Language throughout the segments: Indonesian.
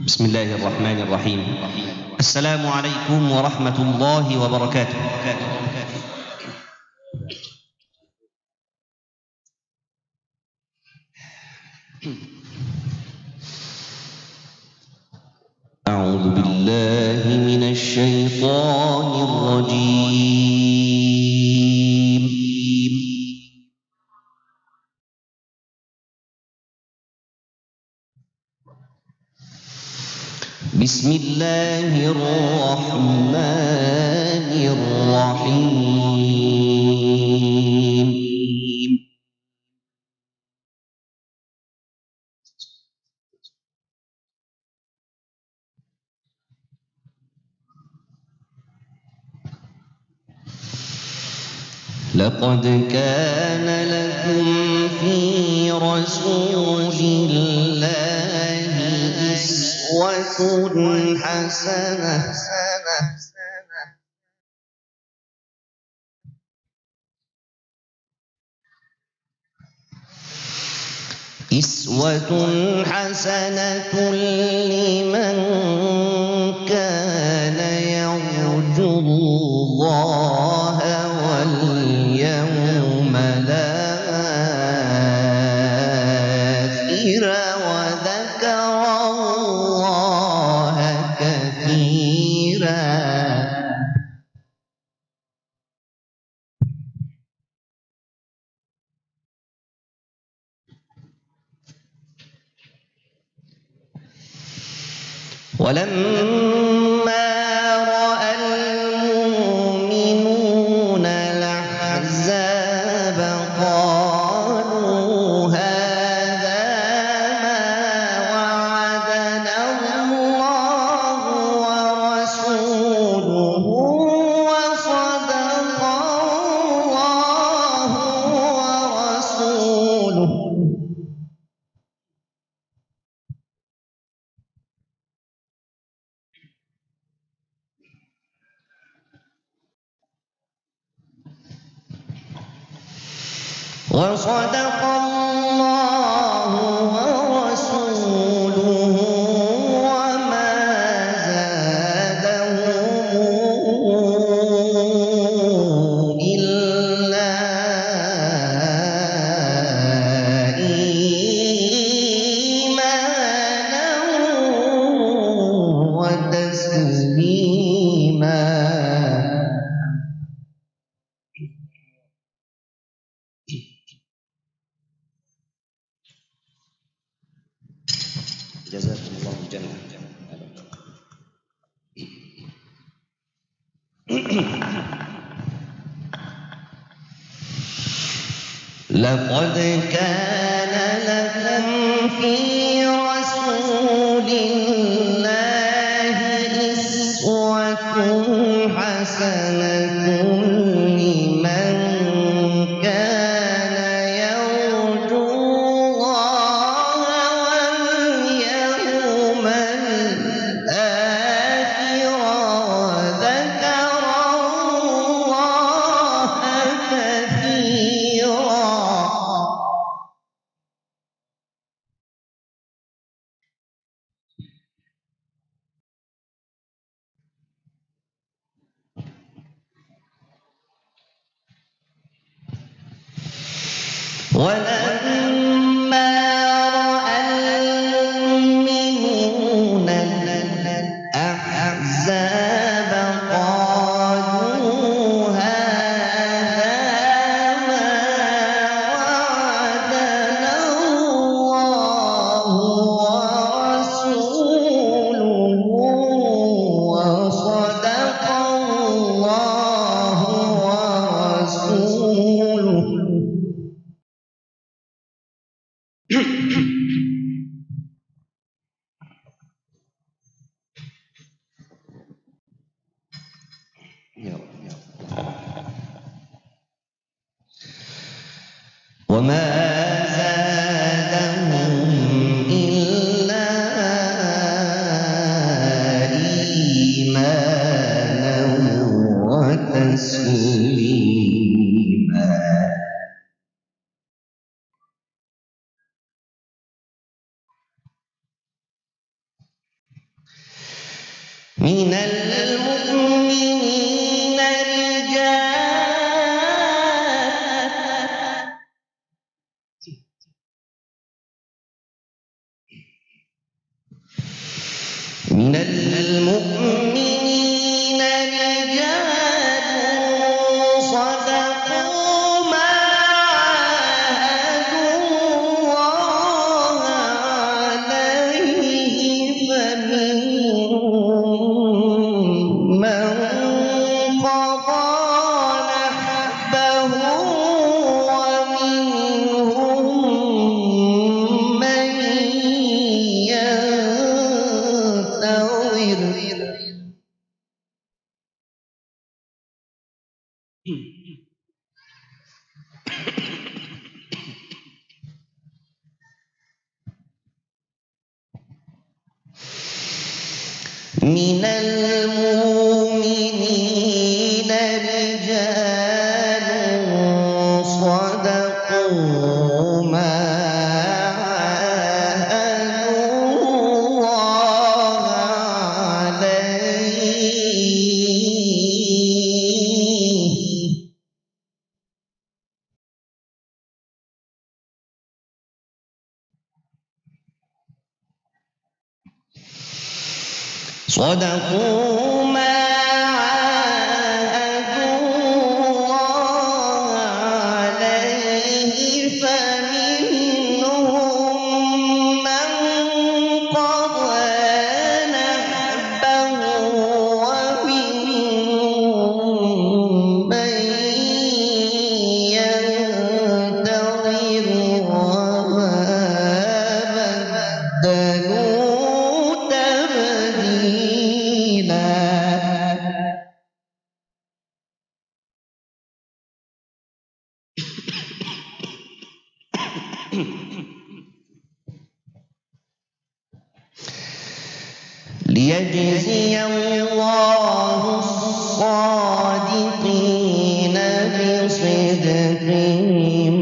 بسم الله الرحمن الرحيم. السلام عليكم ورحمة الله وبركاته. أعوذ بالله من الشيطان الرجيم. بسم الله الرحمن الرحيم. لقد كان لكم في رسول الله أسوة حسنة لمن كان يرجو الله واليوم الآخر وذكر الله كثيرا. ولما رأى المؤمنون الأحزاب قالوا هذا ما وعدنا الله ورسوله وصدق الله ورسوله. وصدق الله ورسوله وما زادهم إلا إيمانا وتسليما. جزاكم الله الجنة. لقد كان لكم في رسول الله أسوة حسنة لمن كان يرجو الله واليوم الآخر وذكر الله كثيرا. ولما رأى المؤمنون الأحزاب قالوا هذا ما وعدنا الله ورسوله وصدق الله ورسوله. وما زادهم إلا إيمانا وتسليما. المؤمنين رجال صدقوا ما عاهدوا الله عليه فمنهم من قضى نحبه ومنهم من ينتظر من المؤمنين رجال صدقوا ما عاهدوا الله عليه صدقوا ما عاهدوا الله عليه فمنهم من قضى نحبه ومنهم من ينتظر وما بدلوا تبديلا ليجزي الله الصادقين بصدقهم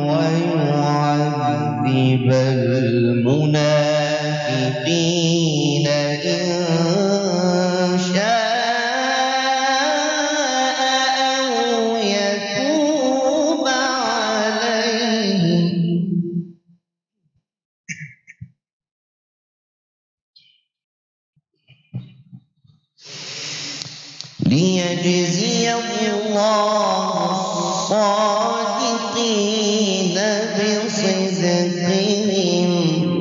ويعذب المنافقين إن شاء أو يتوب عليهم ليجزي الله الصادقين بصدقهم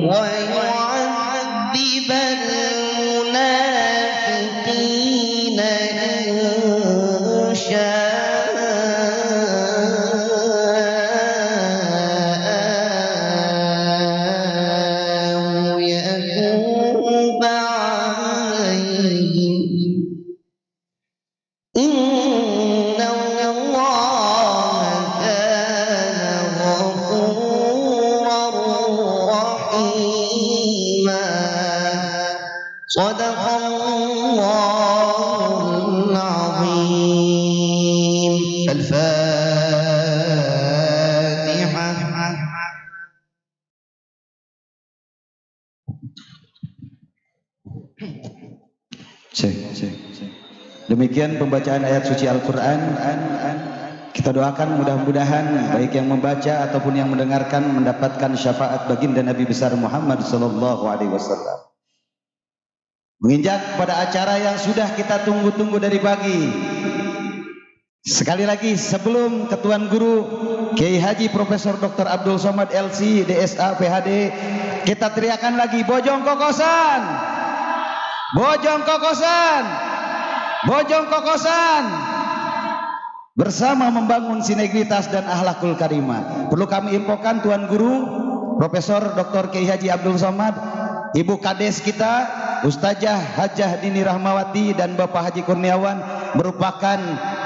ويعذب المنافقين إن شاء أو يتوب عليهم إن الله كان غفورا رحيما صدق الله العظيم الفاتحة. Demikian pembacaan ayat suci Al-Quran. Kita doakan mudah-mudahan baik yang membaca ataupun yang mendengarkan mendapatkan syafaat baginda Nabi besar Muhammad SAW. Menginjak pada acara yang sudah kita tunggu-tunggu dari pagi. Sekali lagi sebelum Ketuan Guru Kiai Haji Profesor Dr. Abdul Somad LC DSA PhD, kita teriakan lagi Bojong Kokosan, Bojong Kokosan, Bojong Kokosan, bersama membangun sinergitas dan akhlakul karimah. Perlu kami infokan Tuan Guru Profesor Dr. Kiai Haji Abdul Somad, Ibu Kades kita Ustazah Hajah Dini Rahmawati dan Bapak Haji Kurniawan merupakan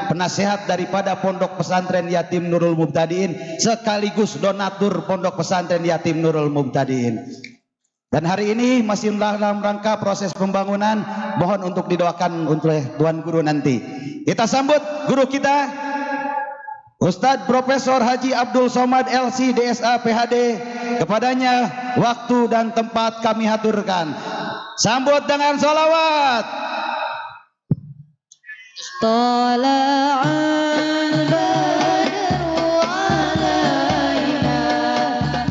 penasehat daripada Pondok Pesantren Yatim Nurul Mubtadiin sekaligus donatur Pondok Pesantren Yatim Nurul Mubtadiin. Dan hari ini masih dalam rangka proses pembangunan, mohon untuk didoakan oleh Tuan Guru nanti. Kita sambut guru kita Ustadz Profesor Haji Abdul Somad LC DSA PhD. Kepadanya waktu dan tempat kami haturkan. Sambut dengan sholawat. طلع البدر علينا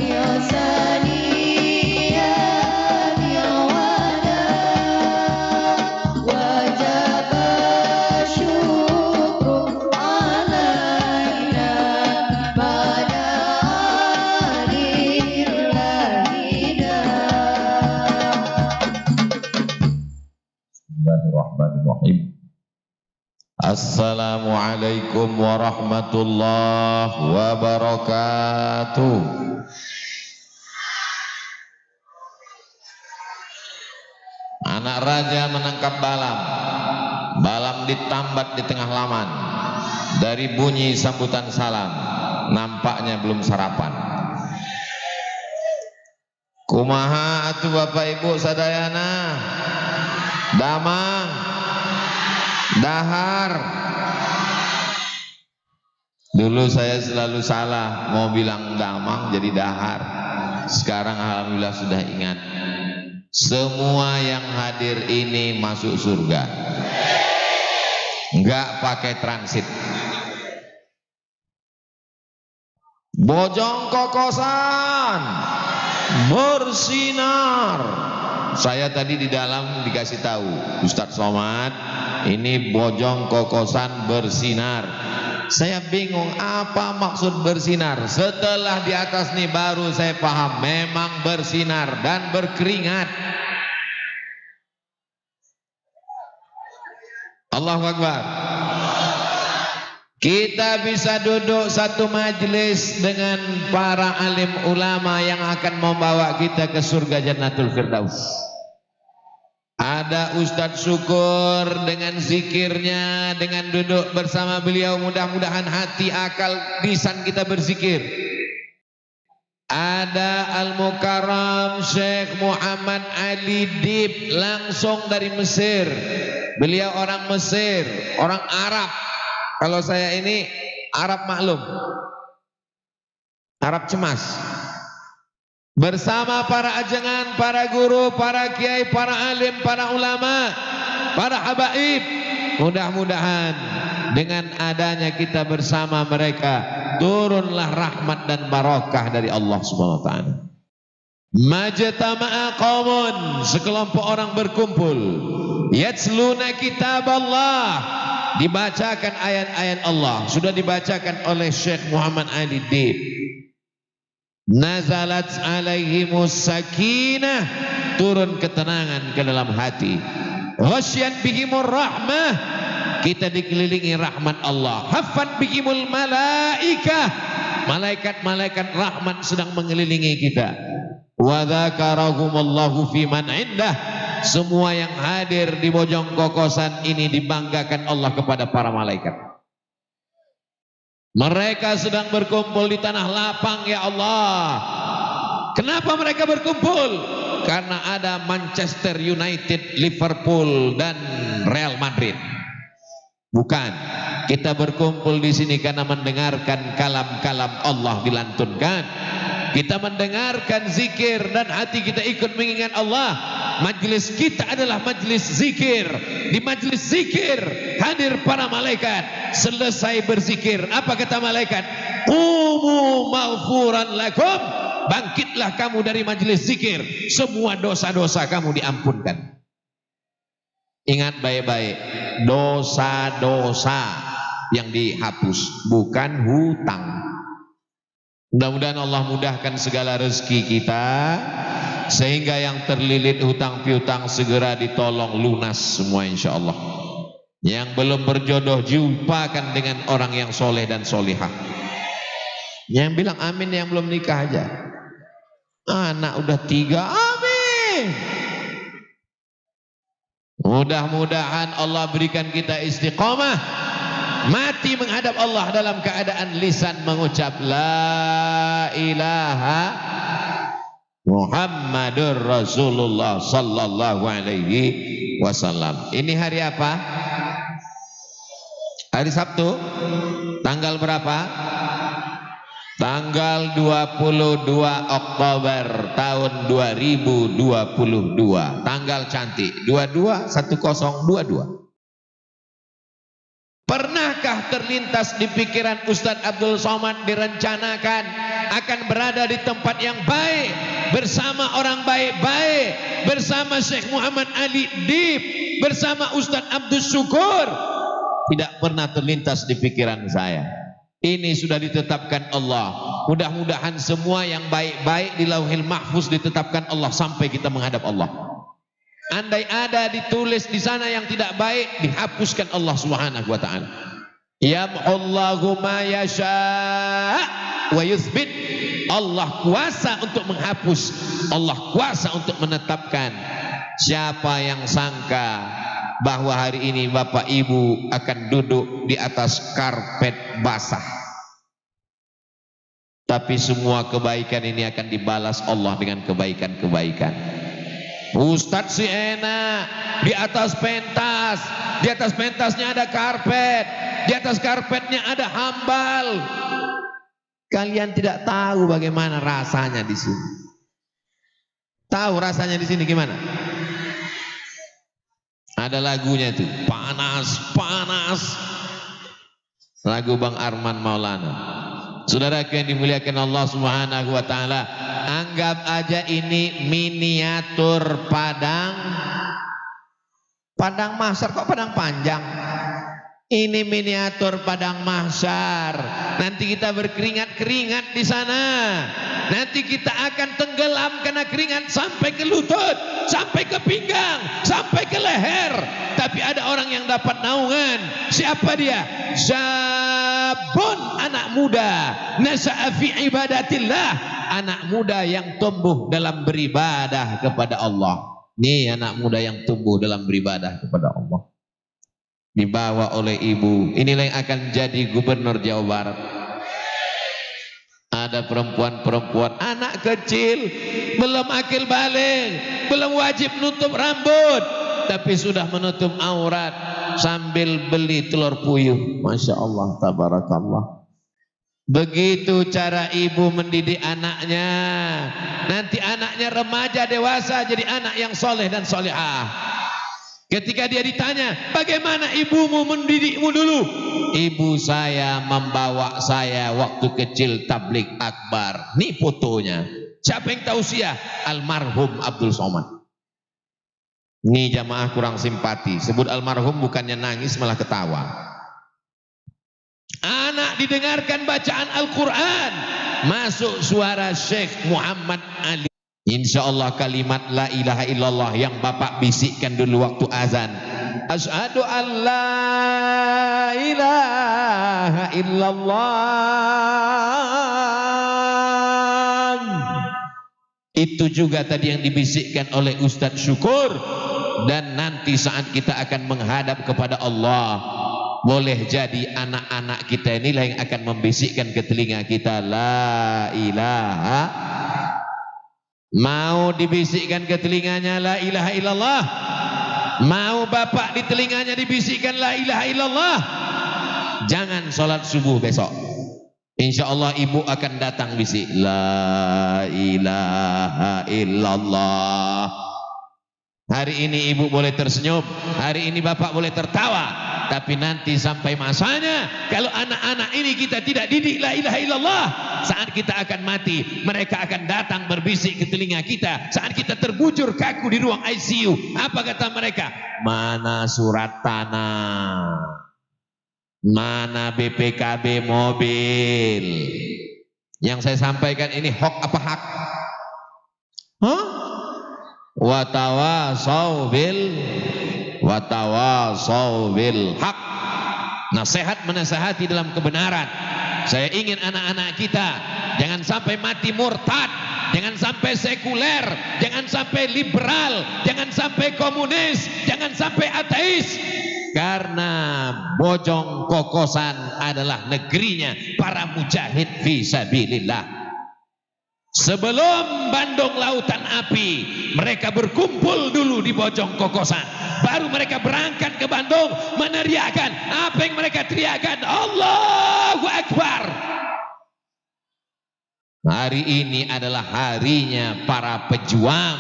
يا ثنيا الوداع وجب الشكر علينا بعد Bismillahirrahmanirrahim. Assalamualaikum warahmatullahi wabarakatuh. Anak raja menangkap balam. Balam ditambat di tengah laman. Dari bunyi sambutan salam, nampaknya belum sarapan. Kumaha atuh Bapak Ibu sadayana? Damang, dahar. Dulu saya selalu salah, mau bilang damang jadi dahar. Sekarang alhamdulillah sudah ingat. Semua yang hadir ini masuk surga. Enggak pakai transit. Bojong kokosan bersinar. Saya tadi di dalam dikasih tahu Ustadz Somad, ini bojong kokosan bersinar. Saya bingung apa maksud bersinar. Setelah di atas nih baru saya paham, memang bersinar dan berkeringat. Allahu Akbar. Kita bisa duduk satu majelis dengan para alim ulama yang akan membawa kita ke surga Jannatul Firdaus. Ada Ustadz Syukur dengan zikirnya, dengan duduk bersama beliau, mudah-mudahan hati akal lisan kita berzikir. Ada Al-Mukarram Syekh Muhammad Ali Dib langsung dari Mesir. Beliau orang Mesir, orang Arab. Kalau saya ini Arab maklum, Arab cemas. Bersama para ajengan, para guru, para kiai, para alim, para ulama, para habaib. Mudah-mudahan dengan adanya kita bersama mereka, turunlah rahmat dan barakah dari Allah Subhanahu wa taala. Majtama'a qaumun, sekelompok orang berkumpul, yatsluna kitab Allah, dibacakan ayat-ayat Allah. Sudah dibacakan oleh Syekh Muhammad Ali Dib. Nazalat alaihimus sakinah, turun ketenangan ke dalam hati. Ghasyat bihimur rahmah, kita dikelilingi rahmat Allah. Haffat bihimul malaikah, malaikat-malaikat rahmat sedang mengelilingi kita. Wa dzakarahumullahu fi man indah, semua yang hadir di bojong kokosan ini dibanggakan Allah kepada para malaikat. Mereka sedang berkumpul di tanah lapang ya Allah. Kenapa mereka berkumpul? Karena ada Manchester United, Liverpool dan Real Madrid. Bukan. Kita berkumpul di sini karena mendengarkan kalam-kalam Allah dilantunkan. Kita mendengarkan zikir dan hati kita ikut mengingat Allah. Majlis kita adalah majlis zikir. Di majlis zikir hadir para malaikat. Selesai berzikir, apa kata malaikat? Qumu maghfuran lakum, bangkitlah kamu dari majlis zikir, semua dosa-dosa kamu diampunkan. Ingat baik-baik, dosa-dosa yang dihapus, bukan hutang. Mudah-mudahan Allah mudahkan segala rezeki kita, sehingga yang terlilit hutang piutang segera ditolong lunas semua insya Allah. Yang belum berjodoh jumpakan dengan orang yang soleh dan solihah. Yang bilang amin yang belum nikah aja. Anak udah 3, amin. Mudah-mudahan Allah berikan kita istiqomah, mati menghadap Allah dalam keadaan lisan mengucap la ilaha Muhammadur Rasulullah sallallahu alaihi wasallam. Ini hari apa? Hari Sabtu. Tanggal berapa? Tanggal 22 Oktober tahun 2022. Tanggal cantik 22 1022. Pernahkah terlintas di pikiran Ustadz Abdul Somad direncanakan akan berada di tempat yang baik bersama orang baik-baik, bersama Syekh Muhammad Ali Dib, bersama Ustadz Abdul Syukur? Tidak pernah terlintas di pikiran saya. Ini sudah ditetapkan Allah. Mudah-mudahan semua yang baik-baik di Lauhil Mahfuz ditetapkan Allah sampai kita menghadap Allah. Andai ada ditulis di sana yang tidak baik, dihapuskan Allah Subhanahu wa taala. Yamhullahu ma yasha' wa yuthbit. Allah kuasa untuk menghapus, Allah kuasa untuk menetapkan. Siapa yang sangka bahwa hari ini Bapak Ibu akan duduk di atas karpet basah, tapi semua kebaikan ini akan dibalas Allah dengan kebaikan-kebaikan. Ustadz si enak di atas pentas, di atas pentasnya ada karpet, di atas karpetnya ada hambal. Kalian tidak tahu bagaimana rasanya di sini. Tahu rasanya di sini gimana? Ada lagunya itu, panas, panas. Lagu Bang Arman Maulana. Saudaraku yang dimuliakan Allah Subhanahu wa taala, anggap aja ini miniatur padang mahsyar. Kok padang panjang? Ini miniatur padang mahsyar. Nanti kita berkeringat-keringat di sana. Nanti kita akan tenggelam karena keringat sampai ke lutut, sampai ke pinggang, sampai ke leher. Tapi ada orang yang dapat naungan. Siapa dia? Syabun, anak muda, nasa'a fi ibadatillah, anak muda yang tumbuh dalam beribadah kepada Allah. Nih anak muda yang tumbuh dalam beribadah kepada Allah, dibawa oleh ibu. Inilah yang akan jadi gubernur Jawa Barat. Ada perempuan-perempuan, anak kecil, belum akil balik, belum wajib nutup rambut, tapi sudah menutup aurat sambil beli telur puyuh. Masya Allah, tabarakallah. Begitu cara ibu mendidik anaknya. Nanti anaknya remaja dewasa jadi anak yang soleh dan solehah. Ketika dia ditanya, bagaimana ibumu mendidikmu dulu? Ibu saya membawa saya waktu kecil tablik akbar. Ini fotonya. Siapa yang tausiah? Almarhum Abdul Somad. Ini jamaah kurang simpati. Sebut almarhum bukannya nangis malah ketawa. Anak didengarkan bacaan Al-Quran, masuk suara Syekh Muhammad Ali. Insya Allah kalimat la ilaha illallah yang Bapak bisikkan dulu waktu azan. Asyhadu an la ilaha illallah. Itu juga tadi yang dibisikkan oleh Ustadz Syukur. Dan nanti saat kita akan menghadap kepada Allah, boleh jadi anak-anak kita inilah yang akan membisikkan ke telinga kita la ilaha. Mau dibisikkan ke telinganya la ilaha illallah? Mau bapak di telinganya dibisikkan la ilaha illallah? Jangan sholat subuh besok, insya Allah ibu akan datang bisik la ilaha illallah. Hari ini ibu boleh tersenyum, hari ini bapak boleh tertawa, tapi nanti sampai masanya kalau anak-anak ini kita tidak didik la ilaha illallah, saat kita akan mati mereka akan datang berbisik ke telinga kita. Saat kita terbujur kaku di ruang ICU, apa kata mereka? Mana surat tanah, mana BPKB mobil? Yang saya sampaikan ini hoax apa hak? Hah? Watawasau bil haq. Nasihat menasihati dalam kebenaran. Saya ingin anak-anak kita jangan sampai mati murtad, jangan sampai sekuler, jangan sampai liberal, jangan sampai komunis, jangan sampai ateis. Karena Bojong Kokosan adalah negerinya para mujahid fisabilillah. Sebelum Bandung Lautan Api, mereka berkumpul dulu di Bojong Kokosan. Baru mereka berangkat ke Bandung meneriakkan. Apa yang mereka teriakkan? Allahu Akbar. Hari ini adalah harinya para pejuang.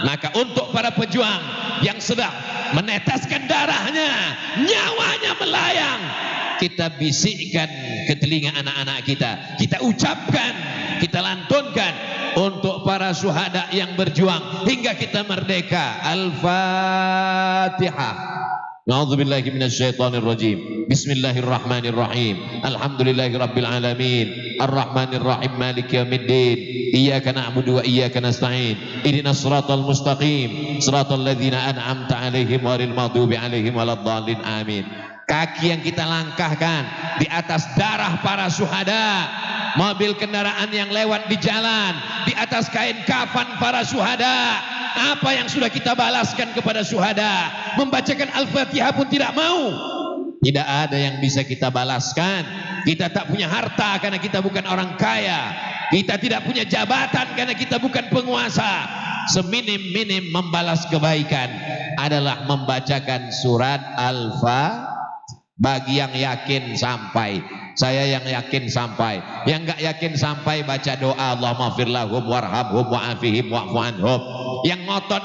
Maka untuk para pejuang yang sedang meneteskan darahnya, nyawanya melayang, kita bisikkan ke telinga anak-anak kita, kita ucapkan, kita lantunkan untuk para syuhada yang berjuang hingga kita merdeka. Al-Fatihah. A'udzubillahi minasyaitonirrajim. Bismillahirrahmanirrahim. Alhamdulillahirabbil alamin. Arrahmanirrahim. Maliki yaumiddin. Iyyaka na'budu wa iyyaka nasta'in. Ihdinas siratal mustaqim. Siratal ladzina an'amta 'alaihim ghairil maghdubi 'alaihim waladdallin. Amin. Kaki yang kita langkahkan di atas darah para syuhada, mobil kendaraan yang lewat di jalan, di atas kain kafan para syuhada. Apa yang sudah kita balaskan kepada syuhada? Membacakan Al-Fatihah pun tidak mau. Tidak ada yang bisa kita balaskan. Kita tak punya harta karena kita bukan orang kaya. Kita tidak punya jabatan karena kita bukan penguasa. Seminim-minim membalas kebaikan adalah membacakan surat Al-Fatihah. Bagi yang yakin sampai, saya yang yakin sampai. Yang enggak yakin sampai baca doa Allahumma fir lahum warhamhum wa'afihim wa'fu anhum. Yang ngotot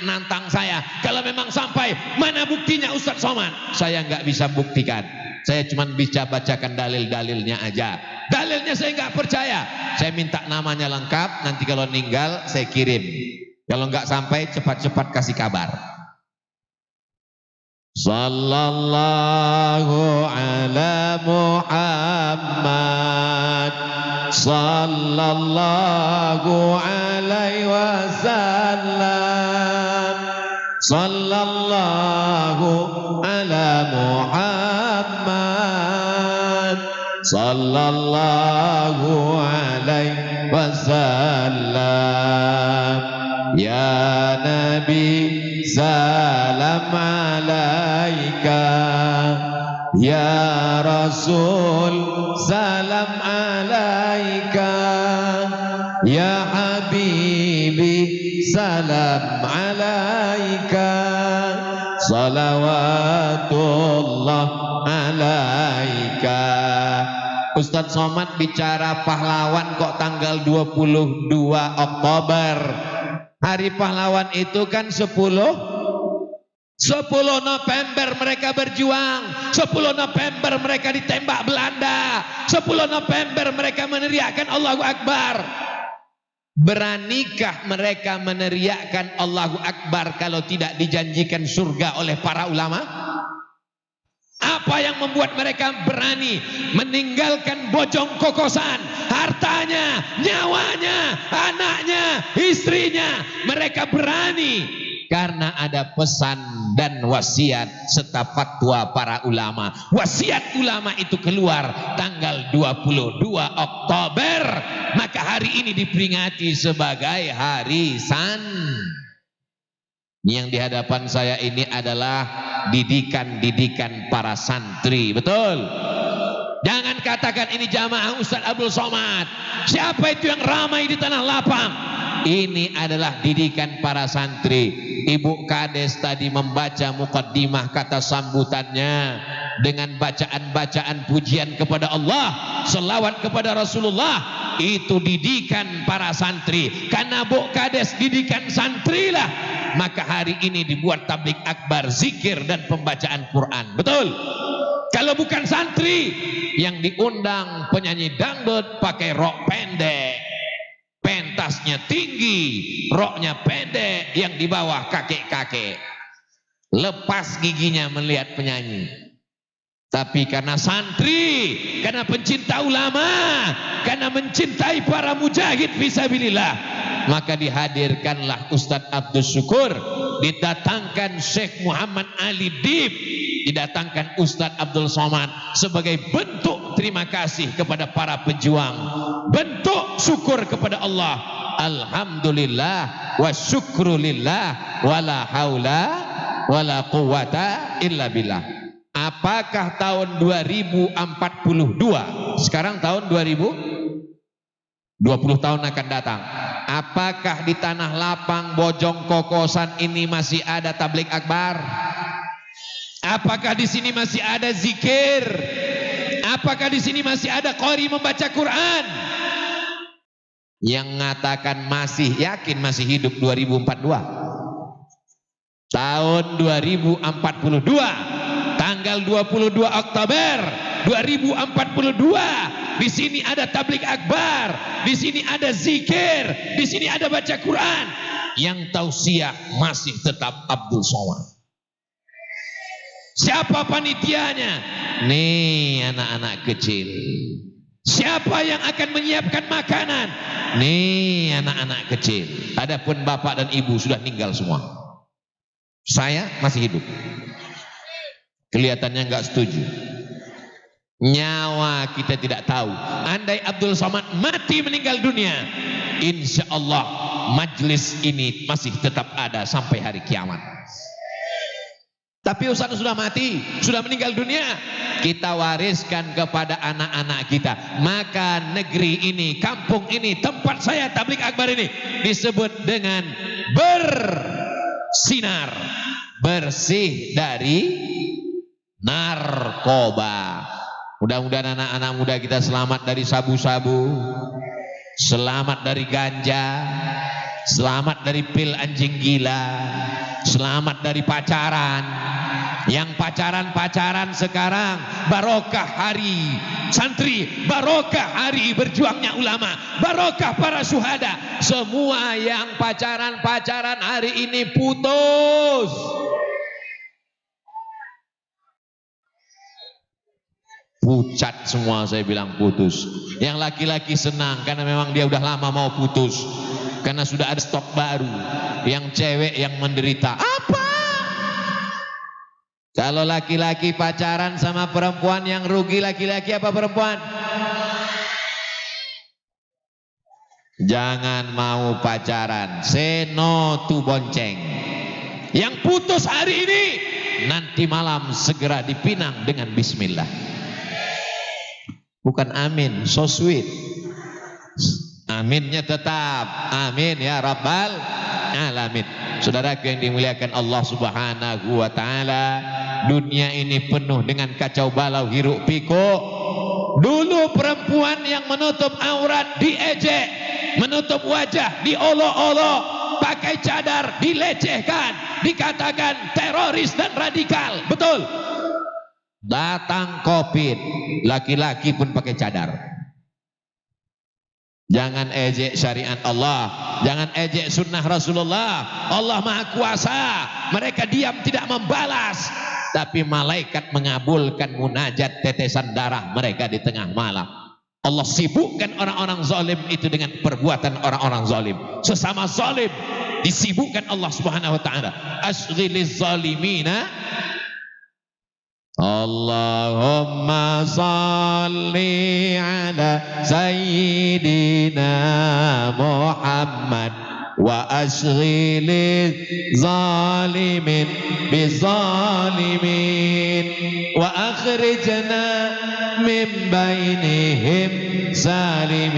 nantang saya, kalau memang sampai, mana buktinya Ustaz Somad? Saya enggak bisa buktikan. Saya cuma bisa bacakan dalil-dalilnya aja. Dalilnya saya enggak percaya. Saya minta namanya lengkap, nanti kalau meninggal saya kirim. Kalau enggak sampai cepat-cepat kasih kabar. Sallallahu ala Muhammad sallallahu alaihi wasallam. Sallallahu ala Muhammad sallallahu alaihi wasallam. Ya Nabi salam alaika, ya Rasul salam alaika, ya Habibi salam alaika, salawatullah alaika. Ustadz Somad bicara pahlawan kok tanggal 22 Oktober. Hari pahlawan itu kan 10 November mereka berjuang, 10 November mereka ditembak Belanda, 10 November mereka meneriakkan Allahu Akbar. Beranikah mereka meneriakkan Allahu Akbar kalau tidak dijanjikan surga oleh para ulama? Apa yang membuat mereka berani meninggalkan bojong kokosan, hartanya, nyawanya, anaknya, istrinya? Mereka berani karena ada pesan dan wasiat serta fatwa para ulama. Wasiat ulama itu keluar tanggal 22 Oktober. Maka hari ini diperingati sebagai Hari Yang di hadapan saya ini adalah didikan para santri, betul? Jangan katakan ini jamaah Ustaz Abdul Somad. Siapa itu yang ramai di Tanah Lapang? Ini adalah didikan para santri. Ibu Kades tadi membaca mukaddimah kata sambutannya dengan bacaan-bacaan pujian kepada Allah, selawat kepada Rasulullah. Itu didikan para santri. Karena Bu Kades didikan santri lah, maka hari ini dibuat tablik akbar, zikir dan pembacaan Quran. Betul? Kalau bukan santri yang diundang penyanyi dangdut pakai rok pendek, pentasnya tinggi, roknya pendek, yang di bawah kakek-kakek, lepas giginya melihat penyanyi. Tapi karena santri, karena pencinta ulama, karena mencintai para mujahid fisabilillah, maka dihadirkanlah Ustadz Abdul Syukur, didatangkan Syekh Muhammad Ali Dib, didatangkan Ustadz Abdul Somad sebagai bentuk terima kasih kepada para pejuang, bentuk syukur kepada Allah. Alhamdulillah wa syukrulillah wala haula wala quwata illa billah. Apakah tahun 2042, sekarang tahun 2020 tahun akan datang, apakah di Tanah Lapang, Bojong Kokosan ini masih ada tablik akbar? Apakah di sini masih ada zikir? Apakah di sini masih ada qori membaca Quran? Yang mengatakan masih yakin masih hidup 2042. Tahun 2042 tanggal 22 Oktober 2042 di sini ada tabligh akbar, di sini ada zikir, di sini ada baca Quran. Yang tausiah masih tetap Abdul Somad. Siapa panitianya? Nih anak-anak kecil. Siapa yang akan menyiapkan makanan? Nih anak-anak kecil. Adapun bapak dan ibu sudah meninggal semua. Saya masih hidup. Kelihatannya nggak setuju. Nyawa kita tidak tahu. Andai Abdul Somad mati meninggal dunia, insya Allah majlis ini masih tetap ada sampai hari kiamat. Tapi Ustaz sudah mati, sudah meninggal dunia, kita wariskan kepada anak-anak kita. Maka negeri ini, kampung ini, tempat saya tabligh akbar ini disebut dengan bersinar, bersih dari narkoba. Mudah-mudahan anak-anak muda kita selamat dari sabu-sabu, selamat dari ganja, selamat dari pil anjing gila, selamat dari pacaran. Yang pacaran-pacaran sekarang barokah hari santri, barokah hari berjuangnya ulama, barokah para syuhada. Semua yang pacaran-pacaran hari ini putus. Pucat semua, saya bilang putus. Yang laki-laki senang karena memang dia udah lama mau putus, karena sudah ada stok baru. Yang cewek yang menderita. Apa? Kalau laki-laki pacaran sama perempuan, yang rugi laki-laki apa perempuan? Jangan mau pacaran. Say no to bonceng. Yang putus hari ini, nanti malam segera dipinang dengan bismillah. Bukan amin, so sweet. Aminnya tetap amin ya rabbal alamin. Saudaraku yang dimuliakan Allah Subhanahu wa taala, dunia ini penuh dengan kacau balau hiruk pikuk. Dulu perempuan yang menutup aurat diejek, menutup wajah diolok-olok, pakai cadar dilecehkan, dikatakan teroris dan radikal. Betul? Datang Covid, laki-laki pun pakai cadar. Jangan ejek syariat Allah, jangan ejek sunnah Rasulullah. Allah Maha Kuasa. Mereka diam tidak membalas, tapi malaikat mengabulkan munajat tetesan darah mereka di tengah malam. Allah sibukkan orang-orang zalim itu dengan perbuatan orang-orang zalim. Sesama zalim disibukkan Allah Subhanahu wa taala. Asghiliz zalimina. Allahumma salli ala sayyidina Muhammad wa ashghiliz zalimin bizalimin wa akhrijna min bainihim salimin.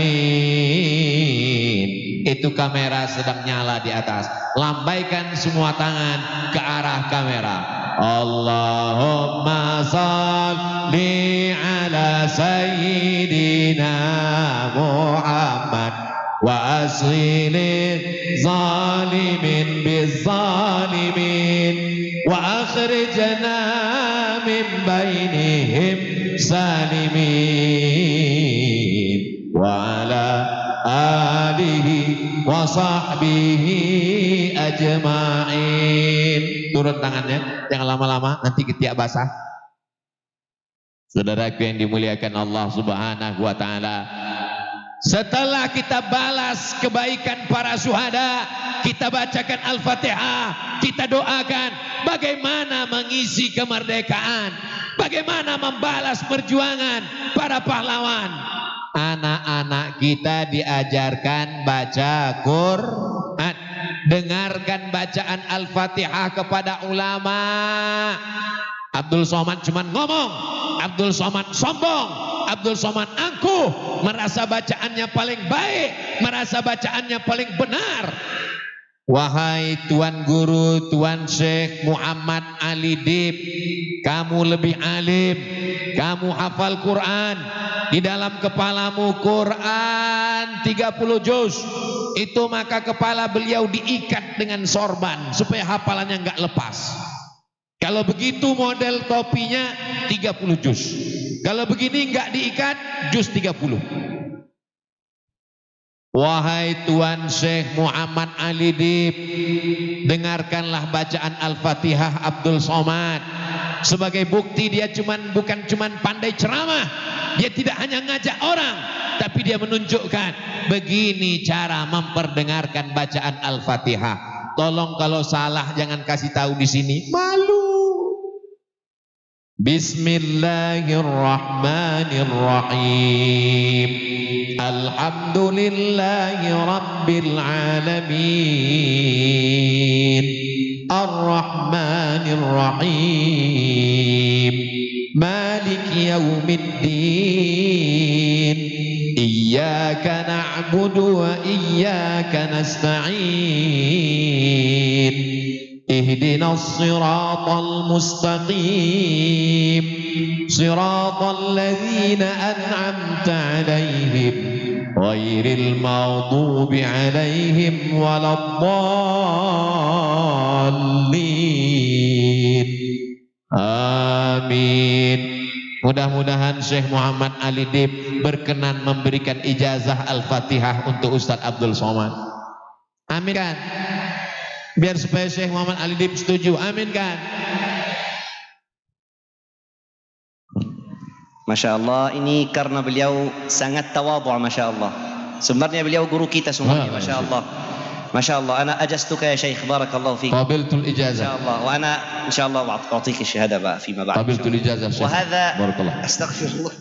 Itu kamera sedang nyala di atas. Lambaikan semua tangan ke arah kamera. Allahumma salli ala sayyidina Muhammad wa asghilil zalimin bizzalimin wa akhrijna min bainihim salimin wa ala alihi wa sahbihi ajma'in. Turun tangannya, jangan lama-lama, nanti ketiak basah. Saudaraku yang dimuliakan Allah Subhanahu wa taala, setelah kita balas kebaikan para syuhada, kita bacakan Al-Fatihah, kita doakan bagaimana mengisi kemerdekaan, bagaimana membalas perjuangan para pahlawan. Anak-anak kita diajarkan baca Quran, dengarkan bacaan Al-Fatihah kepada ulama. Abdul Somad cuma ngomong, Abdul Somad sombong, Abdul Somad angkuh, merasa bacaannya paling baik, merasa bacaannya paling benar. Wahai Tuan Guru, Tuan Syekh Muhammad Ali Dib, kamu lebih alim, kamu hafal Quran, di dalam kepalamu Quran 30 juz. Itu maka kepala beliau diikat dengan sorban supaya hafalannya enggak lepas. Kalau begitu model topinya 30 juz. Kalau begini nggak diikat, juz 30. Wahai Tuan Syekh Muhammad Ali Dib, dengarkanlah bacaan Al-Fatihah Abdul Somad. Sebagai bukti dia bukan cuman pandai ceramah, dia tidak hanya ngajak orang, tapi dia menunjukkan begini cara memperdengarkan bacaan Al-Fatihah. Tolong kalau salah jangan kasih tahu di sini, malu. Bismillahirrahmanirrahim. Alhamdulillahi rabbil alamin. Ar-Rahmanir-Rahim. Maliki yaumiddin. Iyyaka na'budu wa iyyaka nasta'in. Ihdinas siratal mustaqim. Siratal ladzina an'amta 'alaihim ghairil maghdubi 'alaihim waladdallin. Amin. Mudah-mudahan Syekh Muhammad Ali Dib berkenan memberikan ijazah Al-Fatihah untuk Ustadz Abdul Somad. Amin kan? Biar supaya Syekh Muhammad Ali Dib setuju. Amin kan? Masya Allah, ini karena beliau sangat tawadhu, Masya Allah. Sebenarnya beliau guru kita semuanya, Masya Allah. Masya Allah, ana ajastuka ya Syekh, barakallahu fiik. Qabiltul ijazah. Masya Allah, wa ana insya Allah a'tik syahada ba fima ba'd. Qabiltul ijazah Syekh. Wa hadha barakallah. astaghfirullah.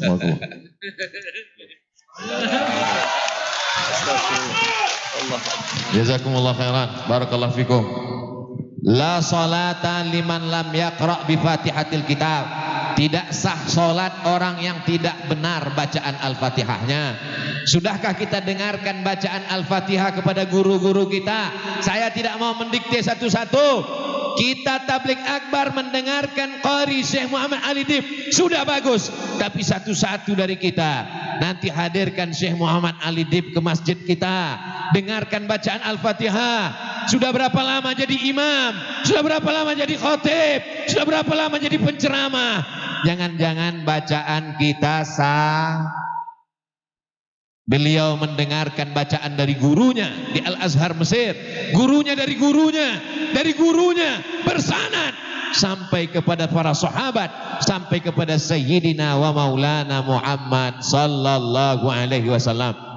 Jazakumullah khairan. Barakallahu fikum. La salata liman lam yaqra bi Fatihatil Kitab. Tidak sah solat orang yang tidak benar bacaan Al-Fatihahnya. Sudahkah kita dengarkan bacaan Al-Fatihah kepada guru-guru kita? Saya tidak mau mendikte satu-satu. Kita tabligh akbar mendengarkan qari Syekh Muhammad Ali Dib sudah bagus. Tapi satu-satu dari kita nanti hadirkan Syekh Muhammad Ali Dib ke masjid kita. Dengarkan bacaan Al-Fatihah. Sudah berapa lama jadi imam? Sudah berapa lama jadi khotib? Sudah berapa lama jadi penceramah? Jangan-jangan bacaan kita sah. Beliau mendengarkan bacaan dari gurunya di Al-Azhar Mesir. Gurunya dari gurunya bersanad sampai kepada para sahabat, sampai kepada Sayyidina wa Maulana Muhammad sallallahu alaihi wasallam.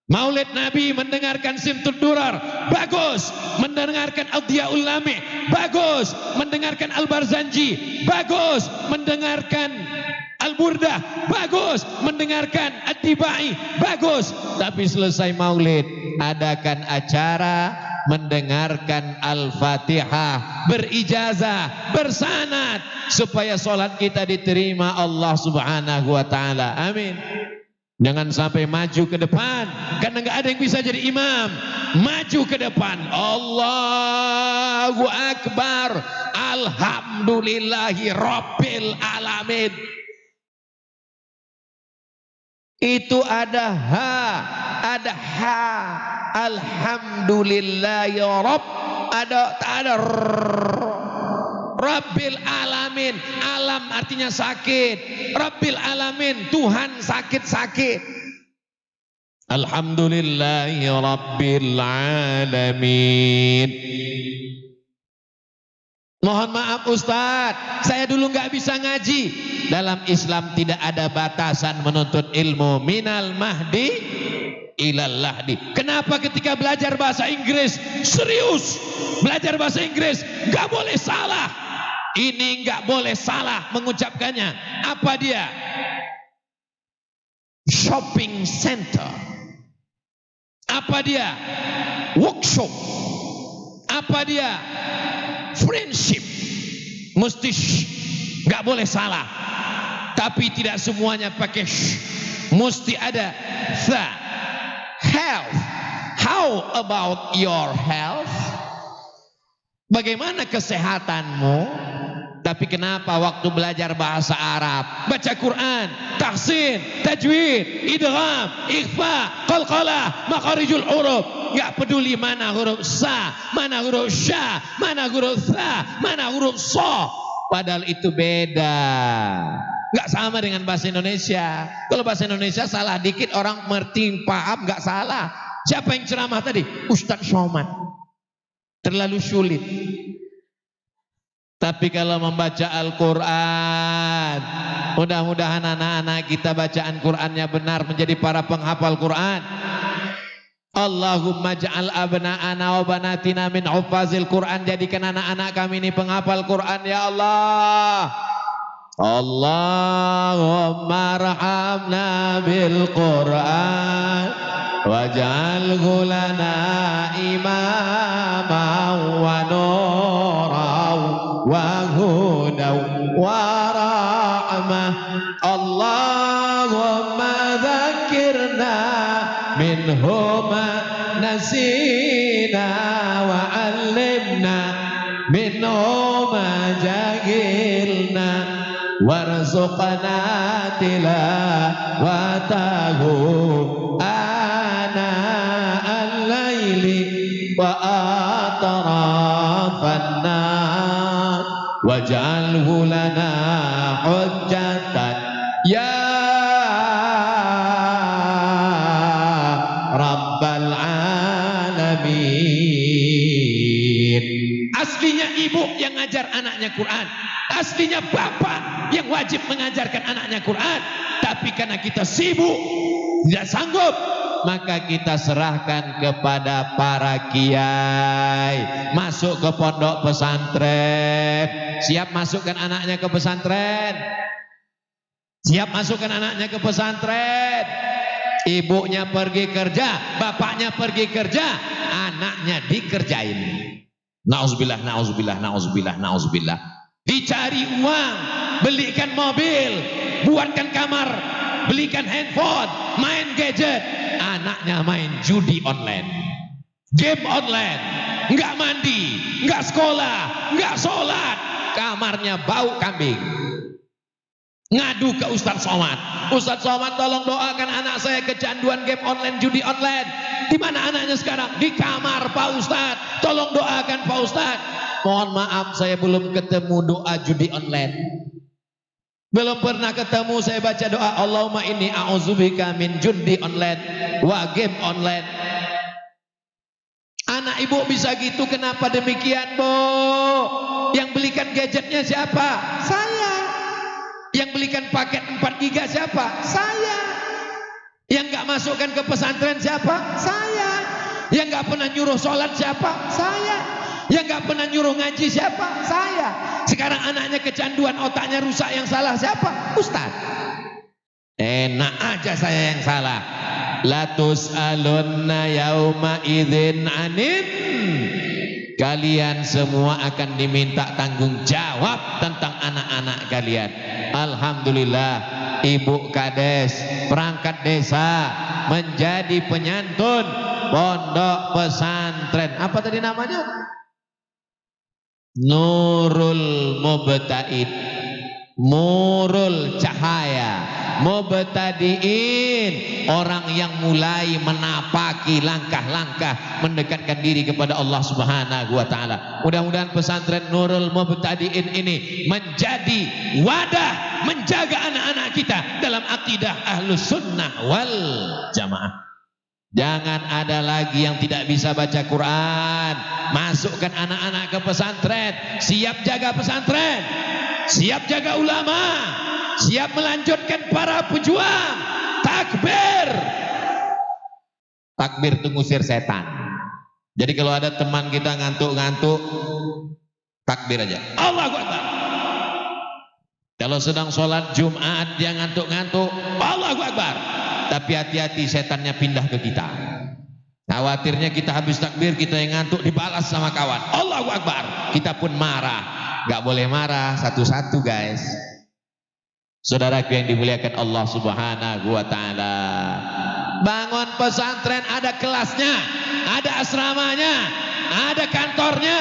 Maulid Nabi mendengarkan Simtud Durar, bagus. Mendengarkan Adhiyaul Lami, bagus. Mendengarkan Al-Barzanji, bagus. Mendengarkan Al-Burdah, bagus. Mendengarkan Ad-Dibai, bagus. Tapi selesai Maulid, adakan acara mendengarkan Al-Fatihah, berijazah, bersanad, supaya sholat kita diterima Allah Subhanahu wa ta'ala. Amin. Jangan sampai maju ke depan karena nggak ada yang bisa jadi imam. Maju ke depan. Allahu Akbar. Alhamdulillahi Rabbil Alamin. Itu ada ha, ada ha. Alhamdulillahi Rabb. Ada Rabbil Alamin. Alam artinya sakit. Rabbil Alamin, Tuhan sakit-sakit. Alhamdulillahi Rabbil Alamin. Mohon maaf Ustadz, saya dulu nggak bisa ngaji. Dalam Islam tidak ada batasan menuntut ilmu minal mahdi ilal lahdi. Kenapa ketika belajar bahasa Inggris serius? Belajar bahasa Inggris nggak boleh salah. Ini nggak boleh salah mengucapkannya. Apa dia? Shopping center. Apa dia? Workshop. Apa dia? Friendship. Mesti nggak boleh salah. Tapi tidak semuanya pakai sh. Mesti ada the. Health. How about your health? Bagaimana kesehatanmu? Tapi kenapa waktu belajar bahasa Arab, baca Quran, tahsin, tajwid, idgham, ikhfa, qalqalah, makharijul huruf, enggak peduli mana huruf sa, mana huruf sya, mana huruf tha, mana huruf so, padahal itu beda. Nggak sama dengan bahasa Indonesia. Kalau bahasa Indonesia salah dikit orang ngerti, paham, nggak salah. Siapa yang ceramah tadi? Ustadz Somad. Terlalu sulit. Tapi kalau membaca Al-Quran, mudah-mudahan anak-anak kita bacaan Qurannya benar, menjadi para penghafal Quran. Allahumma ja'al abna'ana wa banatina min hufazil Quran. Jadikan anak-anak kami ini penghafal Quran ya Allah. Allahumma rahamna bil Quran waj'alhu lana imaman wa nuran wa hudan wa rahmah. Allahumma dzakirna minhuma nasina wa 'allimna minhuma jahilna warzuqna tilawatahu ana al-laili wa atrafan nar waj'alhu lana hujjatan ya Rabbal Alamin. Aslinya ibu yang ngajar anaknya Quran, aslinya bapak yang wajib mengajarkan anaknya Quran. Tapi karena kita sibuk, tidak sanggup, maka kita serahkan kepada para kiai. Masuk ke pondok pesantren. Siap masukkan anaknya ke pesantren? Siap masukkan anaknya ke pesantren? Ibunya pergi kerja, bapaknya pergi kerja, anaknya dikerjain. Nauzubillah, nauzubillah, nauzubillah, nauzubillah. Dicari uang, belikan mobil, buatkan kamar, belikan handphone, main gadget. Anaknya main judi online, game online, nggak mandi, nggak sekolah, nggak sholat, kamarnya bau kambing. Ngadu ke Ustadz Somad. Ustadz Somad, tolong doakan anak saya kecanduan game online, judi online. Di mana anaknya sekarang? Di kamar Pak Ustadz. Tolong doakan Pak Ustadz. Mohon maaf, saya belum ketemu doa judi online. Belum pernah ketemu saya baca doa Allahumma inni a'udzubika min judi online wa game online. Anak ibu bisa gitu, kenapa demikian, Bu? Yang belikan gadgetnya siapa? Saya. Yang belikan paket 4 giga siapa? Saya. Yang gak masukkan ke pesantren siapa? Saya. Yang gak pernah nyuruh sholat siapa? Saya. Yang gak pernah nyuruh ngaji siapa? Saya. Sekarang anaknya kecanduan, otaknya rusak, yang salah siapa? Ustaz. Enak aja saya yang salah. La tus'alunna yauma idzin anin. Kalian semua akan diminta tanggung jawab tentang anak-anak kalian. Alhamdulillah, Ibu Kades perangkat desa menjadi penyantun pondok pesantren. Apa tadi namanya? Nurul Mubta'id, Nurul Cahaya, Mubtadiin, orang yang mulai menapaki langkah-langkah mendekatkan diri kepada Allah Subhanahu wa taala. Mudah-mudahan pesantren Nurul Mubtadiin ini menjadi wadah menjaga anak-anak kita dalam akidah Ahlus Sunnah wal Jamaah. Jangan ada lagi yang tidak bisa baca Quran. Masukkan anak-anak ke pesantren. Siap jaga pesantren, siap jaga ulama, siap melanjutkan para pejuang. Takbir. Takbir itu ngusir setan. Jadi kalau ada teman kita ngantuk-ngantuk, takbir aja, Allahu Akbar. Kalau sedang sholat Jumat dia ngantuk-ngantuk, Allahu Akbar. Tapi hati-hati, setannya pindah ke kita. Khawatirnya kita habis takbir, kita yang ngantuk dibalas sama kawan, Allahu Akbar. Kita pun marah. Gak boleh marah, satu-satu guys. Saudaraku yang dimuliakan Allah Subhanahu wa taala. Bangun pesantren ada kelasnya, ada asramanya, ada kantornya,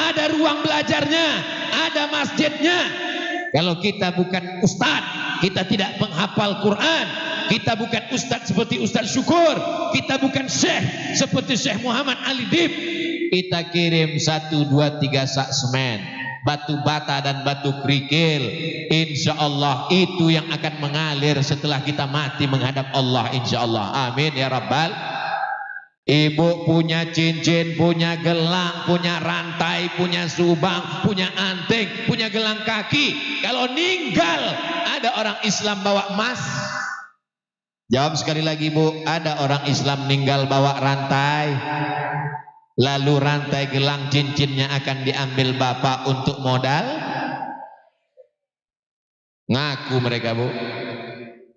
ada ruang belajarnya, ada masjidnya. Kalau kita bukan ustadz, kita tidak menghafal Quran, kita bukan ustadz seperti Ustadz Syukur, kita bukan syekh seperti Syekh Muhammad Ali Dib, kita kirim 1, 2, 3 sak semen. batu bata dan batu kerikil. Insya Allah itu yang akan mengalir setelah kita mati menghadap Allah, insya Allah. Amin ya Rabbal. Ibu punya cincin, punya gelang, punya rantai, punya subang, punya anting, punya gelang kaki. Kalau meninggal ada orang Islam bawa emas. Jawab sekali lagi Bu, ada orang Islam meninggal bawa rantai. Lalu rantai gelang cincinnya akan diambil bapak untuk modal. Ngaku mereka Bu.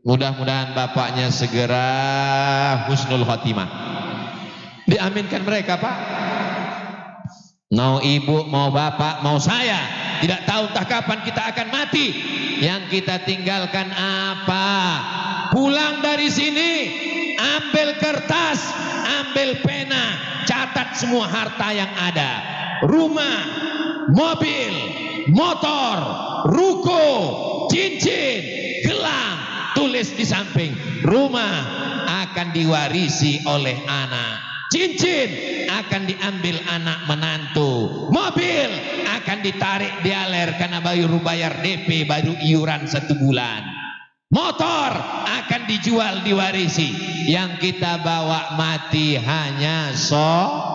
Mudah-mudahan bapaknya segera husnul khotimah. Diaminkan mereka Pak. Mau ibu, mau bapak, mau saya, tidak tahu entah kapan kita akan mati. Yang kita tinggalkan apa? Pulang dari sini, ambil kertas, ambil pena, catat semua harta yang ada. Rumah, mobil, motor, ruko, cincin, gelang. Tulis di samping, rumah akan diwarisi oleh anak. Cincin akan diambil anak menantu. Mobil akan ditarik dialer karena baru bayar DP, baru iuran 1 bulan. Motor akan dijual diwarisi. Yang kita bawa mati hanya sodako.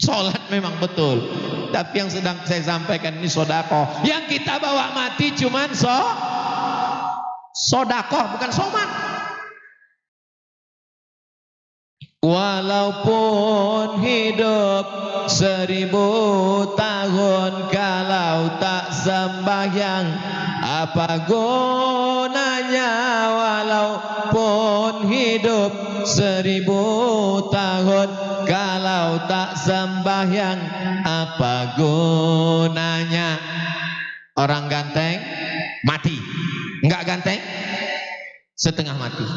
Sholat memang betul, tapi yang sedang saya sampaikan ini sodako. Yang kita bawa mati cuman sodakoh, bukan somat. Walaupun hidup 1000 tahun, kalau tak sembahyang apa gunanya? Walaupun hidup 1000 tahun, kalau tak sembahyang apa gunanya? Orang ganteng mati, enggak ganteng setengah mati.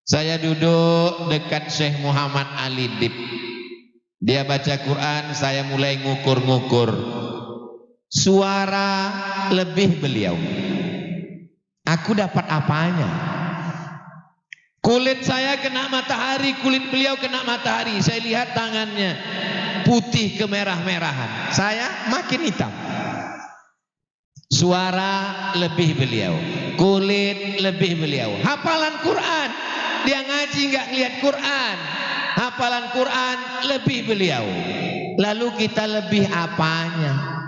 Saya duduk dekat Syekh Muhammad Ali Dib. Dia baca Quran, saya mulai ngukur-ngukur. Suara lebih beliau. Aku dapat apanya? Kulit saya kena matahari, kulit beliau kena matahari. Saya lihat tangannya putih kemerah-merahan. Saya makin hitam. Suara lebih beliau, kulit lebih beliau. Hafalan Quran, dia ngaji nggak ngeliat Quran. Hafalan Quran lebih beliau. Lalu kita lebih apanya?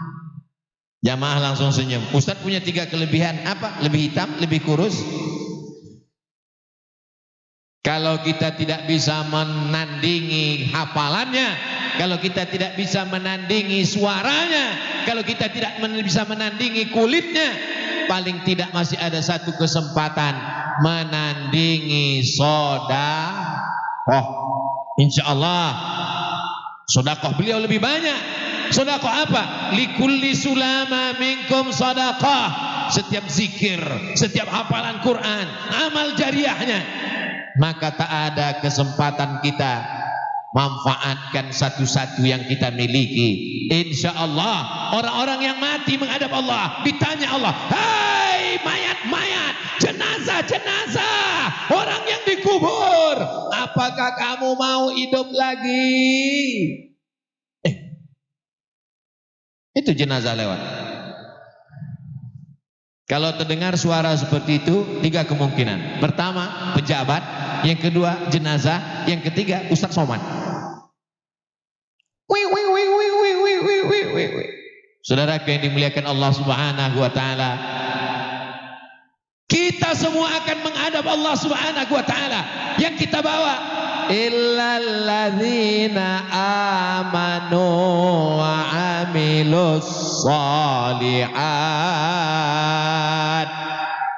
Jamaah langsung senyum. Ustadz punya 3 kelebihan. Apa? Lebih hitam, lebih kurus. Kalau kita tidak bisa menandingi hafalannya, kalau kita tidak bisa menandingi suaranya, kalau kita tidak bisa menandingi kulitnya, paling tidak masih ada satu kesempatan menandingi sodakoh. Insya Allah sodakoh beliau lebih banyak. Sodakoh apa? Likulli sulama minkum sodakoh. Setiap zikir, setiap hafalan Quran, amal jariahnya. Maka tak ada kesempatan kita manfaatkan satu-satu yang kita miliki. Insya Allah orang-orang yang mati menghadap Allah, ditanya Allah, hai mayat-mayat, jenazah-jenazah, orang yang dikubur, apakah kamu mau hidup lagi? Itu jenazah lewat. Kalau terdengar suara seperti itu, 3 kemungkinan. Pertama, pejabat. Yang kedua, jenazah. Yang ketiga, Ustadz Somad. Saudara yang dimuliakan Allah Subhanahu wa taala, kita semua akan menghadap Allah Subhanahu wa taala. Yang kita bawa illalladzina amanu wa amilus shalihat.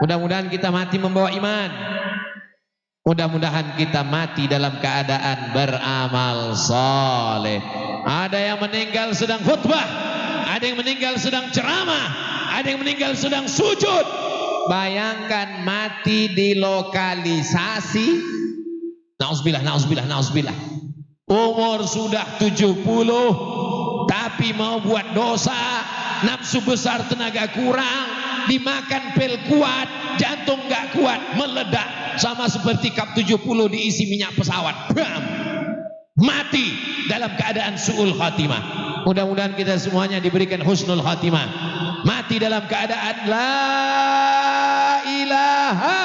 Mudah-mudahan kita mati membawa iman. Mudah-mudahan kita mati dalam keadaan beramal saleh. Ada yang meninggal sedang khutbah, ada yang meninggal sedang ceramah, ada yang meninggal sedang sujud. Bayangkan mati di lokalisasi. Nauzubillah, nauzubillah, nauzubillah. Umur sudah 70, tapi mau buat dosa, nafsu besar, tenaga kurang, dimakan pil kuat, jantung gak kuat, meledak. Sama seperti kap 70 diisi minyak pesawat. Bam! mati dalam keadaan su'ul khatimah. Mudah-mudahan kita semuanya diberikan husnul khatimah, mati dalam keadaan la ilaha.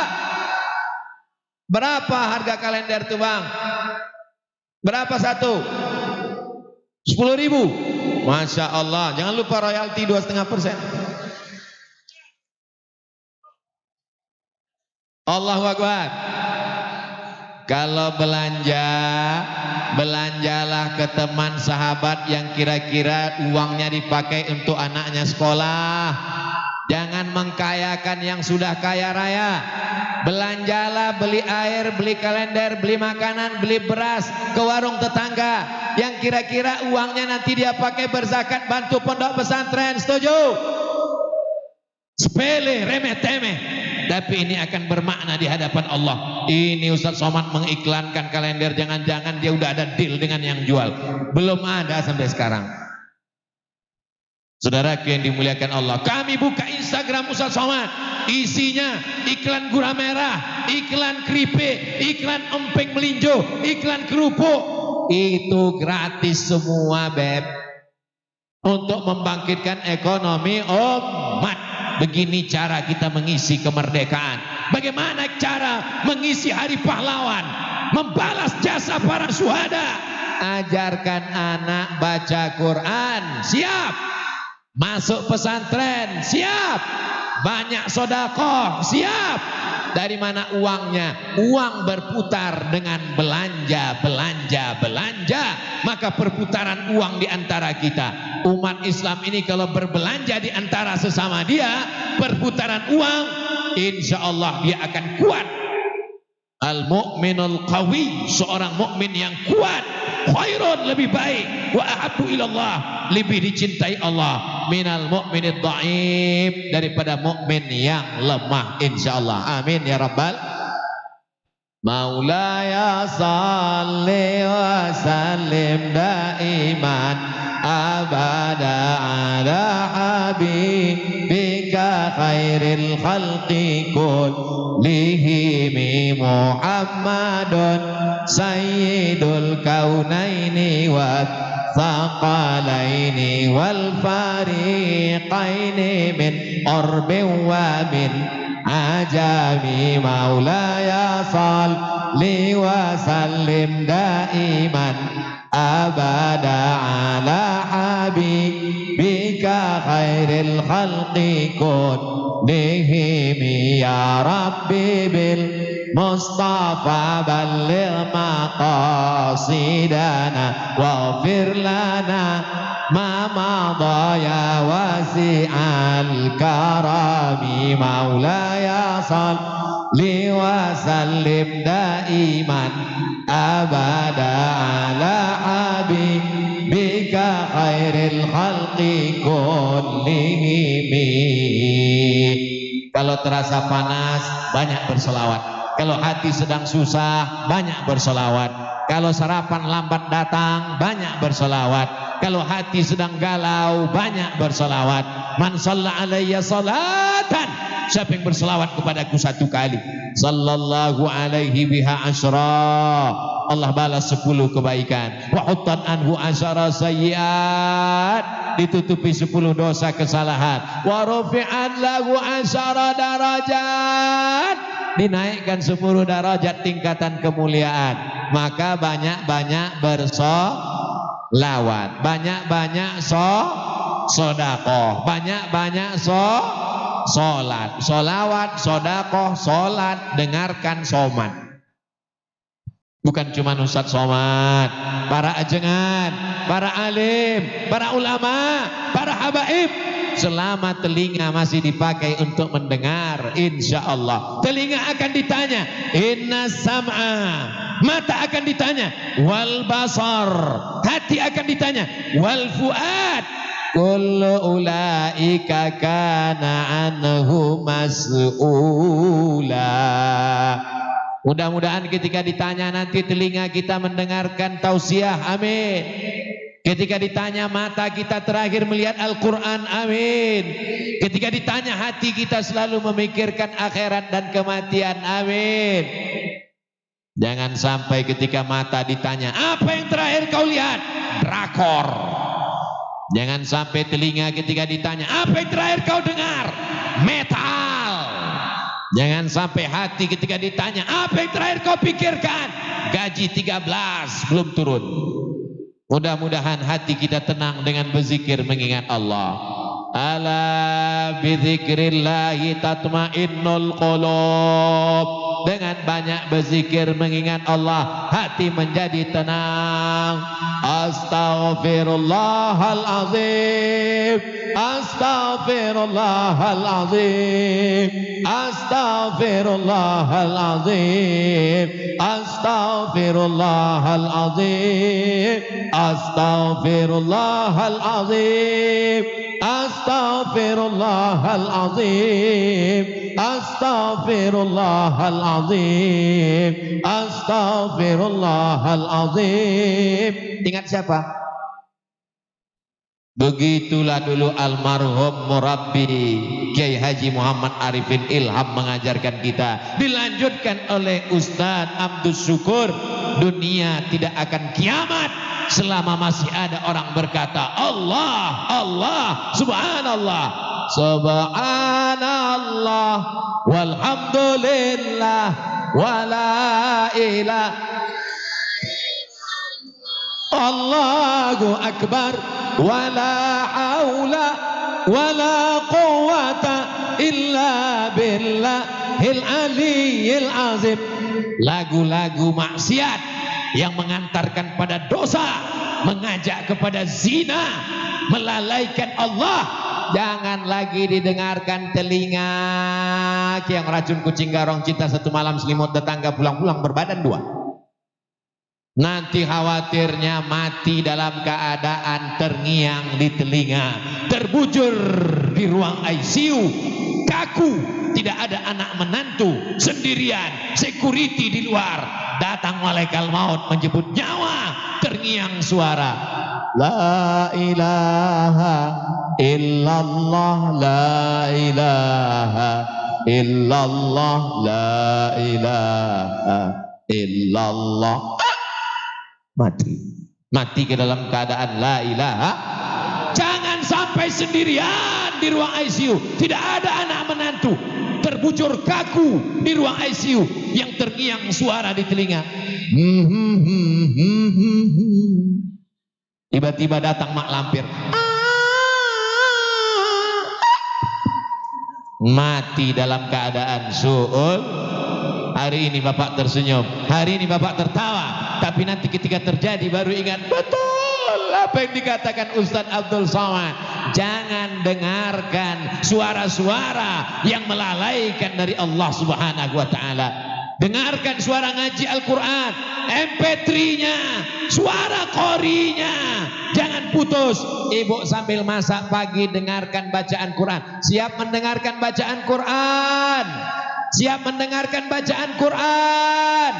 Berapa harga kalender tuh bang? Berapa satu? 10.000. Masya Allah. Jangan lupa royalti 2,5%. Allahu Akbar. Kalau belanja, belanjalah ke teman sahabat yang kira-kira uangnya dipakai untuk anaknya sekolah. Jangan mengkayakan yang sudah kaya raya. Belanjalah, beli air, beli kalender, beli makanan, beli beras ke warung tetangga yang kira-kira uangnya nanti dia pakai berzakat, bantu pondok pesantren. Setuju? Sepele, remeh-temeh, tapi ini akan bermakna di hadapan Allah. Ini Ustaz Somad mengiklankan kalender, jangan-jangan dia udah ada deal dengan yang jual. Belum ada sampai sekarang. Saudaraku yang dimuliakan Allah, kami buka Instagram Ustaz Somad, isinya iklan gula merah, iklan keripik, iklan emping melinjo, iklan kerupuk. Itu gratis semua, Beb, untuk membangkitkan ekonomi umat. Begini cara kita mengisi kemerdekaan. Bagaimana cara mengisi hari pahlawan, membalas jasa para syuhada. Ajarkan anak baca Quran, siap. Masuk pesantren, siap. Banyak sedekah, siap. Dari mana uangnya? Uang berputar dengan belanja. Maka perputaran uang di antara kita. Umat Islam ini kalau berbelanja di antara sesama dia, perputaran uang, insya Allah dia akan kuat. Al-mu'minul qawi, seorang mukmin yang kuat, khairun, lebih baik, wa ahabbu ilallah, lebih dicintai Allah, minal mu'minid dha'if, daripada mukmin yang lemah, insyaallah. Amin ya rabbal. Maulaya salli wa sallim daiman abada ala habibika khairil khalqi kullihim Muhammadun sayyidul kaunaini wa thaqalaini wal fariqaini min orbin wa min ajami. Maulaya salli wa sallim daiman abada ala habibika khairil khalqi kullihim ya rabbi bil Mustafa balligh maqasidana waghfir lana ma madha ya wasi'al karami. Maulaya salli wa sallim daiman abada ala habibika khairil khalqi kullihim. Kalau terasa panas, banyak berselawat. Kalau hati sedang susah, banyak berselawat. Kalau sarapan lambat datang, banyak berselawat. Kalau hati sedang galau, banyak berselawat. Man shalla alayya salatan, siapa yang berselawat kepadaku satu kali, sallallahu alaihi biha asyra, Allah balas 10 kebaikan. Wa huttan anhu asyara sayyiat, ditutupi 10 dosa kesalahan. Wa rufi'an lahu asyara darajat, dinaikkan 10 derajat tingkatan kemuliaan. Maka banyak-banyak bersolawat, banyak-banyak sedekah, banyak-banyak sholat, solawat, sedekah, sholat. Dengarkan Somad, bukan cuma Ustaz Somad, para ajengan, para alim, para ulama, para habaib. Selama telinga masih dipakai untuk mendengar, insya Allah telinga akan ditanya, inna sam'a, mata akan ditanya, wal basar, hati akan ditanya, wal fuad, kullu ulaika kana anhu mas'ula. Mudah-mudahan ketika ditanya nanti telinga kita mendengarkan tausiah, amin. Ketika ditanya mata kita terakhir melihat Al-Quran, amin. Ketika ditanya hati kita selalu memikirkan akhirat dan kematian, amin. Jangan sampai ketika mata ditanya, apa yang terakhir kau lihat? Drakor. Jangan sampai telinga ketika ditanya, apa yang terakhir kau dengar? Metal. Jangan sampai hati ketika ditanya, apa yang terakhir kau pikirkan? Gaji 13 belum turun. Mudah-mudahan hati kita tenang dengan berzikir mengingat Allah. Ala bidzikrillahi tatmainnul qulub. Dengan banyak berzikir mengingat Allah, hati menjadi tenang. Astaghfirullahalazim. Astaghfirullahalazim. Astaghfirullahalazim. Astaghfirullahalazim. Astaghfirullahalazim. Astaghfirullahalazim. Astaghfirullahalazim. Astaghfirullahalazim. Ingat siapa? Begitulah dulu almarhum murabbi Kiai Haji Muhammad Arifin Ilham mengajarkan kita. Dilanjutkan oleh Ustadz Abdus Syukur. Dunia tidak akan kiamat selama masih ada orang berkata Allah, Allah, subhanallah, subhanallah, walhamdulillah, wala ilaha, Allahu akbar, wala haula wala quwata illa billahil aliyyil azim. Lagu-lagu maksiat yang mengantarkan pada dosa, mengajak kepada zina, melalaikan Allah, jangan lagi didengarkan. Telinga yang racun kucing garong, cinta satu malam, selimut tetangga, pulang-pulang berbadan dua. Nanti khawatirnya mati dalam keadaan terngiang di telinga, terbujur di ruang ICU, kaku, tidak ada anak menantu, sendirian, security di luar, datang malaikat maut menjemput nyawa, terngiang suara, la ilaha illallah, la ilaha illallah, la ilaha illallah. Mati ke dalam keadaan la ilaha. Jangan sampai sendirian di ruang ICU, tidak ada anak menantu, terbujur kaku di ruang ICU, yang terngiang suara di telinga. Tiba-tiba datang mak lampir, mati dalam keadaan su'ul. Hari ini bapak tersenyum, hari ini bapak tertawa, tapi nanti ketika terjadi baru ingat betul apa yang dikatakan Ustadz Abdul Somad. Jangan dengarkan suara-suara yang melalaikan dari Allah Subhanahu wa taala. Dengarkan suara ngaji Al-Quran, MP3-nya, suara qorinya. Jangan putus. Ibu sambil masak pagi dengarkan bacaan Quran. Siap mendengarkan bacaan Quran. Siap mendengarkan bacaan Quran.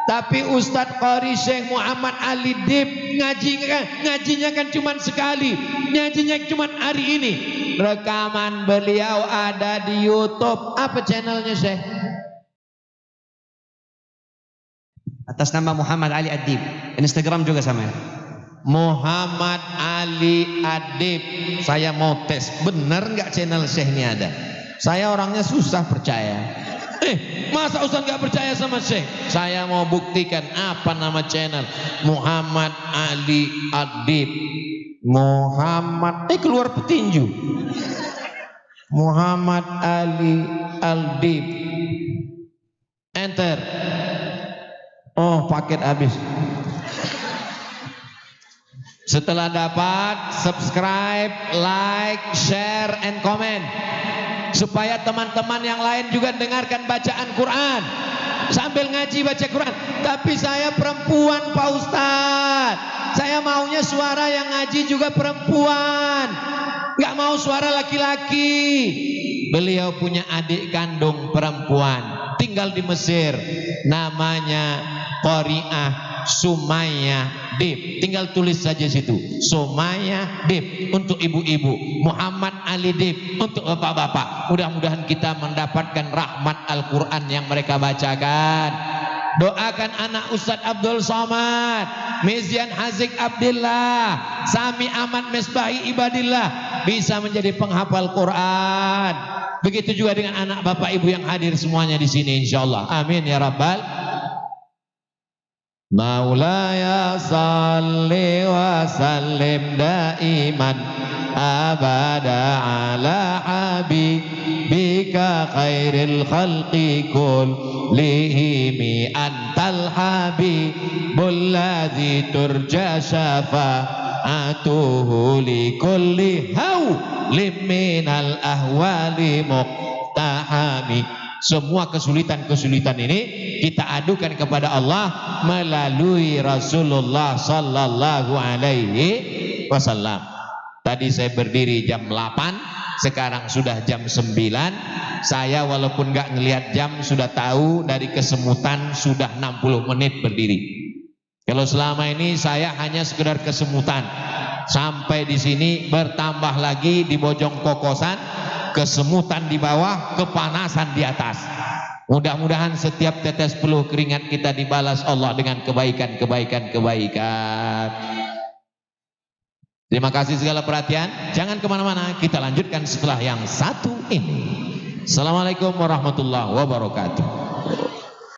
Tapi Ustadz Qori Syekh Muhammad Ali Dib ngajinya kan cuma sekali, ngajinya cuma hari ini. Rekaman beliau ada di YouTube. Apa channelnya Syekh? Atas nama Muhammad Ali Adib. Instagram juga sama ya. Muhammad Ali Adib. Saya mau tes, benar nggak channel Syekh ini ada? Saya orangnya susah percaya. Masa Ustaz nggak percaya sama Syekh? Saya mau buktikan. Apa nama channel? Muhammad Ali Adib. Muhammad keluar petinju. Muhammad Ali Adib. Enter. Oh, paket habis. Setelah dapat, subscribe, like, share, and comment. Supaya teman-teman yang lain juga dengarkan bacaan Quran. Sambil ngaji baca Quran. Tapi saya perempuan Pak Ustadz. Saya maunya suara yang ngaji juga perempuan. Gak mau suara laki-laki. Beliau punya adik kandung perempuan. Tinggal di Mesir. Namanya Qori'ah Sumayyah Dib. Tinggal tulis saja situ, Sumayyah Dib untuk ibu-ibu, Muhammad Ali Dib untuk bapak-bapak. Mudah-mudahan kita mendapatkan rahmat Al-Quran yang mereka bacakan. Doakan anak Ustadz Abdul Somad, Mizian Hazik Abdillah, Sami Ahmad Misbahi Ibadillah bisa menjadi penghafal Quran. Begitu juga dengan anak bapak ibu yang hadir semuanya di sini insyaallah. Amin ya rabbal. Maulaya salli wa sallim daiman abada ala habibika khairil khalqi kullihim antal habibul ladzi turja syafa'atuhu li kulli hawlim minal ahwali muqtahami. Semua kesulitan-kesulitan ini kita adukan kepada Allah melalui Rasulullah sallallahu alaihi wasallam. Tadi saya berdiri jam 8, sekarang sudah jam 9. Saya walaupun nggak ngelihat jam sudah tahu dari kesemutan sudah 60 menit berdiri. Kalau selama ini saya hanya sekedar kesemutan, sampai di sini bertambah lagi di Bojong Kokosan, kesemutan di bawah, kepanasan di atas. Mudah-mudahan setiap tetes peluh keringat kita dibalas Allah dengan kebaikan. Terima kasih segala perhatian. Jangan kemana-mana, kita lanjutkan setelah yang satu ini. Assalamualaikum warahmatullahi wabarakatuh.